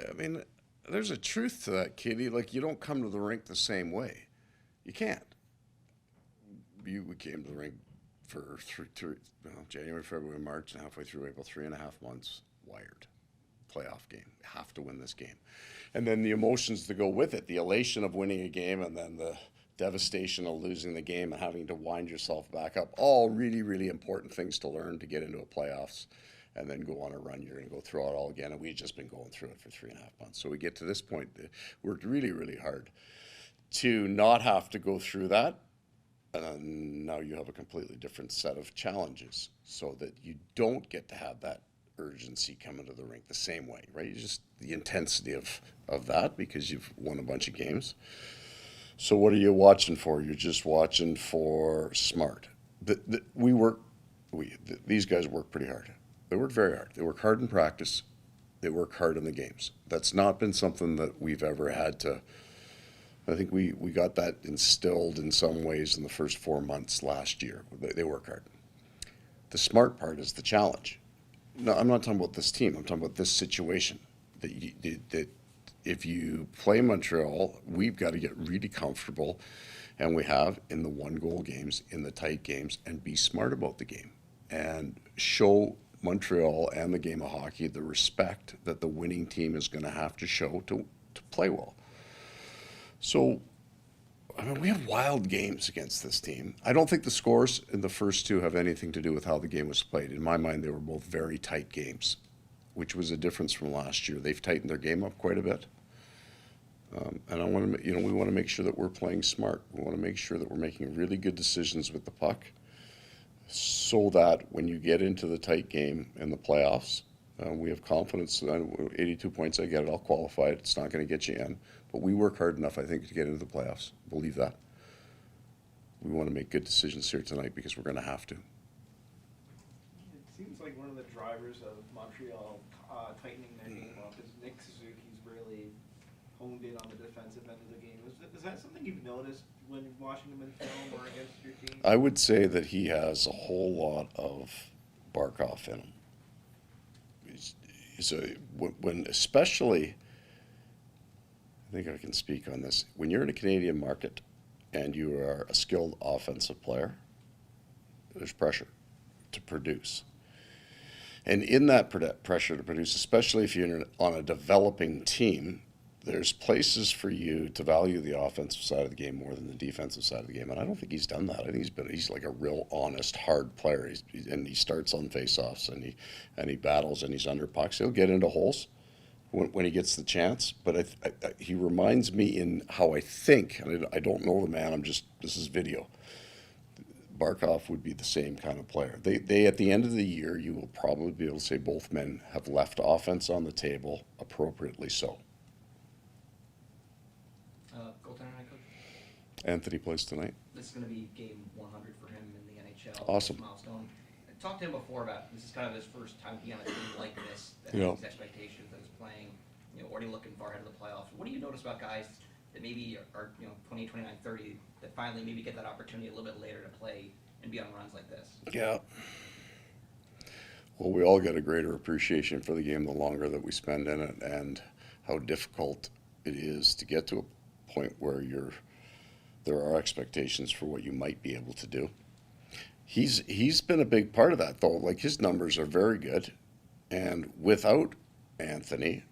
I mean, there's a truth to that, Katie. Like, you don't come to the rink the same way. You can't. We came to the rink for January, February, March, and halfway through April, 3.5 months, wired. Playoff game. Have to win this game. And then the emotions that go with it, the elation of winning a game and then the devastation of losing the game and having to wind yourself back up. All really, really important things to learn to get into a playoffs and then go on a run. You're going to go through it all again. And we've just been going through it for 3.5 months. So we get to this point, worked really, really hard to not have to go through that. And now you have a completely different set of challenges so that you don't get to have that urgency coming to the rink the same way, right? Just the intensity of that because you've won a bunch of games. So what are you watching for? You're just watching for smart. These guys work pretty hard. They work very hard. They work hard in practice. They work hard in the games. That's not been something that we've ever had to. I think we got that instilled in some ways in the first 4 months last year. They work hard. The smart part is the challenge. No, I'm not talking about this team. I'm talking about this situation. That if you play Montreal, we've got to get really comfortable, and we have in the 1-goal games, in the tight games, and be smart about the game and show Montreal and the game of hockey the respect that the winning team is going to have to show to play well. So, I mean, we have wild games against this team. I don't think the scores in the first two have anything to do with how the game was played. In my mind, they were both very tight games, which was a difference from last year. They've tightened their game up quite a bit. And I want to, we want to make sure that we're playing smart. We want to make sure that we're making really good decisions with the puck so that when you get into the tight game in the playoffs, we have confidence. 82 points, I get it. I'll qualify it. It's not going to get you in. But we work hard enough, I think, to get into the playoffs. Believe that. We want to make good decisions here tonight because we're going to have to. It seems like one of the drivers of Montreal tightening their game up is Nick Suzuki's really honed in on the defensive end of the game. Is that something you've noticed when watching him in film or against your team? I would say that he has a whole lot of Barkov in him. When especially, I think I can speak on this, when you're in a Canadian market and you are a skilled offensive player, there's pressure to produce. And in that pressure to produce, especially if you're on a developing team, there's places for you to value the offensive side of the game more than the defensive side of the game. And I don't think he's done that. I think he's like a real honest, hard player. And he starts on faceoffs and he battles and he's under pucks. He'll get into holes when he gets the chance. But he reminds me in how I think, and I don't know the man, this is video. Barkov would be the same kind of player. They at the end of the year, you will probably be able to say both men have left offense on the table appropriately so. Goaltender night, Coach? Anthony plays tonight. This is going to be game 100 for him in the NHL. Awesome. Milestone. I talked to him before about this is kind of his first time being on a team like this, that Yeah. has these expectations, that is playing, already looking far ahead of the playoffs. What do you notice about guys that maybe are 20, 29, 30, that finally maybe get that opportunity a little bit later to play and be on runs like this? Yeah. Well, we all get a greater appreciation for the game the longer that we spend in it and how difficult it is to get to a point where there are expectations for what you might be able to do. He's been a big part of that, though. Like, his numbers are very good, and without Anthony,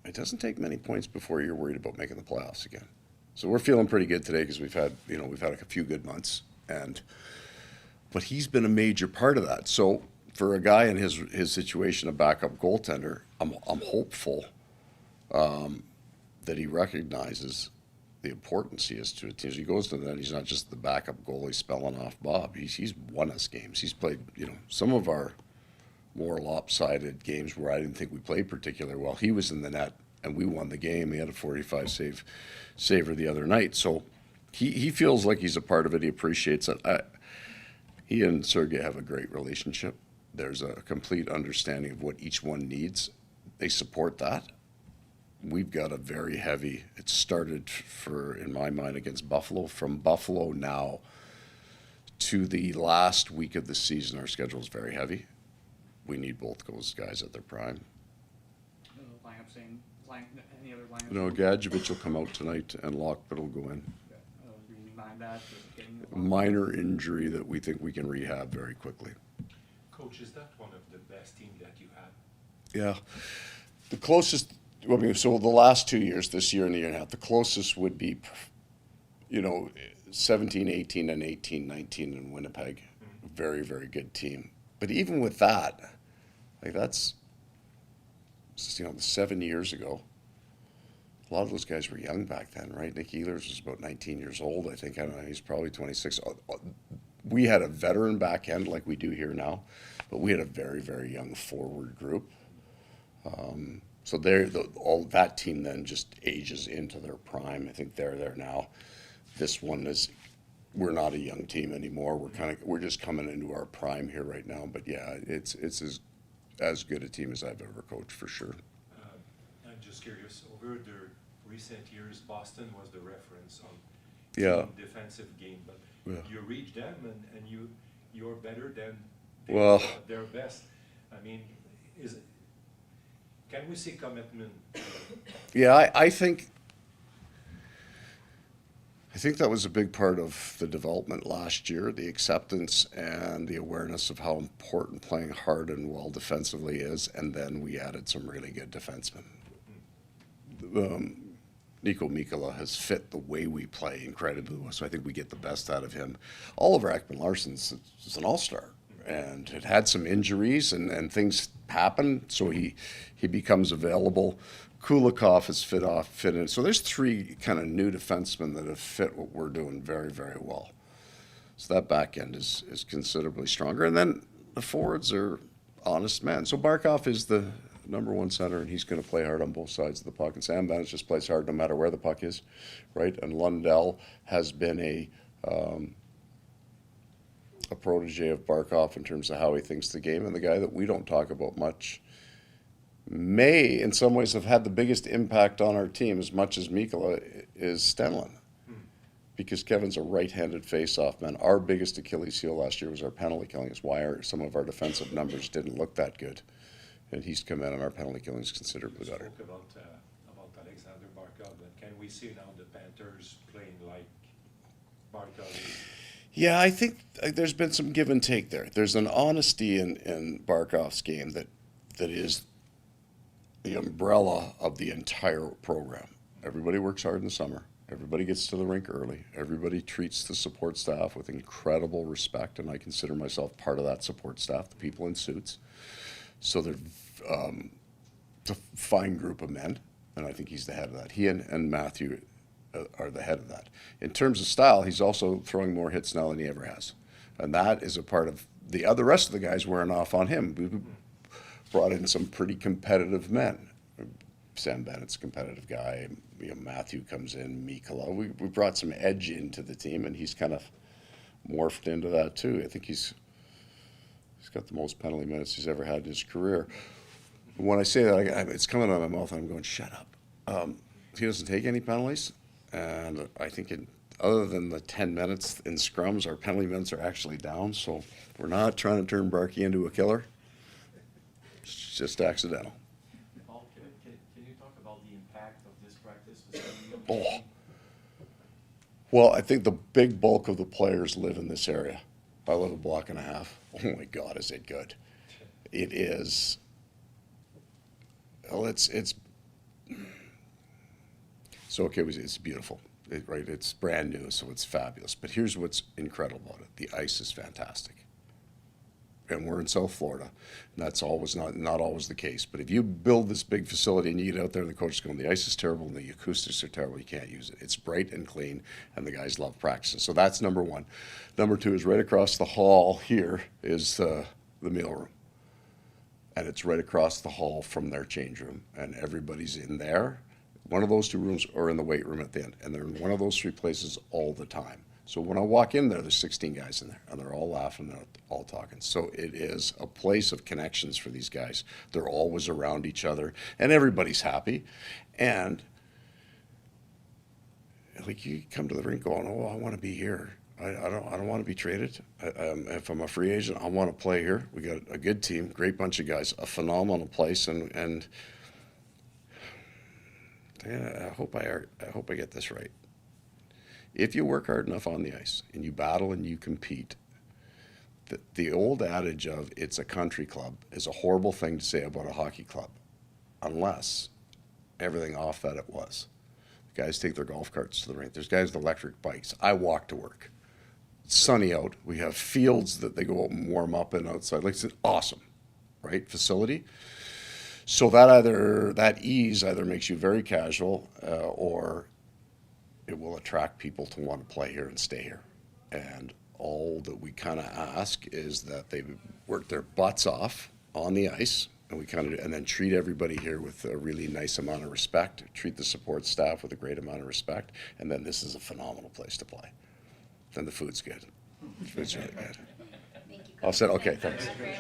it doesn't take many points before you're worried about making the playoffs again. So we're feeling pretty good today because we've had a few good months, but he's been a major part of that. So for a guy in his situation, a backup goaltender, I'm hopeful that he recognizes the importance he is to a team. As he goes to that, he's not just the backup goalie spelling off Bob. He's won us games. He's played, some of our more lopsided games where I didn't think we played particularly well. He was in the net, and we won the game. He had a 45 saver the other night. So he feels like he's a part of it. He appreciates it. He and Sergei have a great relationship. There's a complete understanding of what each one needs. They support that. We've got a very heavy, it started in my mind, against Buffalo. From Buffalo now to the last week of the season, our schedule is very heavy. We need both those guys at their prime. Lineup saying any other lineups? No, Gadjevich will come out tonight and Lockwood will go in. Do you mind that? Just getting the Minor injury that we think we can rehab very quickly. Coach, is that one of the best teams that you have? Yeah. The closest, I mean, so the last 2 years, this year and the year and a half, the closest would be, 17, 18, and 18, 19 in Winnipeg. Very, very good team. But even with that, like that's, 7 years ago. A lot of those guys were young back then, right? Nick Ehlers was about 19 years old, I think. I don't know, he's probably 26. We had a veteran back end like we do here now, but we had a very, very young forward group. So all that team then just ages into their prime. I think they're there now. This one is, we're not a young team anymore. We're just coming into our prime here right now. But yeah, it's as good a team as I've ever coached for sure. I'm just curious, over the recent years, Boston was the reference on Yeah. team defensive game, but Yeah. you reach them and you're better than Well- their best. I mean, can we see commitment? Yeah, I think that was a big part of the development last year, the acceptance and the awareness of how important playing hard and well defensively is, and then we added some really good defensemen. Nico Mikkola has fit the way we play incredibly well, so I think we get the best out of him. Oliver Ekman-Larsson's is an all-star, and had had some injuries, and things happen, so he becomes available. Kulikov has fit in. So there's three kind of new defensemen that have fit what we're doing very, very well. So that back end is considerably stronger. And then the forwards are honest men. So Barkov is the number one center, and he's going to play hard on both sides of the puck. And Sam Bennett just plays hard no matter where the puck is, right? And Lundell has been a protege of Barkov in terms of how he thinks the game, and the guy that we don't talk about much may, in some ways, have had the biggest impact on our team as much as Mikkola is Stenlund. Because Kevin's a right-handed face-off man. Our biggest Achilles heel last year was our penalty killing. It's why some of our defensive numbers didn't look that good. And he's come in, and our penalty killing is considerably You better. spoke about Alexander Barkov, but can we see now the Panthers playing like Barkov is? Yeah, I think there's been some give and take there. There's an honesty in Barkov's game that is the umbrella of the entire program. Everybody works hard in the summer. Everybody gets to the rink early. Everybody treats the support staff with incredible respect, and I consider myself part of that support staff, the people in suits. So they're it's a fine group of men, and I think he's the head of that. He and Matthew are the head of that. In terms of style, he's also throwing more hits now than he ever has. And that is a part of the rest of the guys wearing off on him. We brought in some pretty competitive men. Sam Bennett's a competitive guy. Matthew comes in, Mikkola. We brought some edge into the team, and he's kind of morphed into that too. I think he's got the most penalty minutes he's ever had in his career. When I say that, it's coming out of my mouth, and I'm going, shut up. He doesn't take any penalties, and I think other than the 10 minutes in scrums, our penalty minutes are actually down, so we're not trying to turn Barkey into a killer. It's just accidental. Paul, can you talk about the impact of this practice facility on the Oh. team? Well, I think the big bulk of the players live in this area. I live a block and a half. Oh my God, is it good? It is. Well, it's so okay. It's beautiful, right? It's brand new, so it's fabulous. But here's what's incredible about it: the ice is fantastic. And we're in South Florida, and that's always not always the case. But if you build this big facility and you get out there and the coach is going, the ice is terrible and the acoustics are terrible, you can't use it. It's bright and clean, and the guys love practicing. So that's number one. Number two is right across the hall here is the meal room. And it's right across the hall from their change room, and everybody's in there. One of those two rooms are in the weight room at the end, and they're in one of those three places all the time. So when I walk in there, there's 16 guys in there, and they're all laughing, they're all talking. So it is a place of connections for these guys. They're always around each other, and everybody's happy. And like you come to the rink going, oh, I want to be here. I don't want to be traded. If I'm a free agent, I want to play here. We got a good team, great bunch of guys, a phenomenal place, and I hope I get this right. If you work hard enough on the ice and you battle and you compete, the old adage of it's a country club is a horrible thing to say about a hockey club, unless everything off that it was. Guys take their golf carts to the rink. There's guys with electric bikes. I walk to work. It's sunny out. We have fields that they go out and warm up in outside. Like, it's an awesome, right, facility. So that ease either makes you very casual or it will attract people to want to play here and stay here. And all that we kind of ask is that they work their butts off on the ice, and then treat everybody here with a really nice amount of respect, treat the support staff with a great amount of respect, and then this is a phenomenal place to play. Then the food's good. The food's really good. Thank you. All set? Okay, thanks. Very much.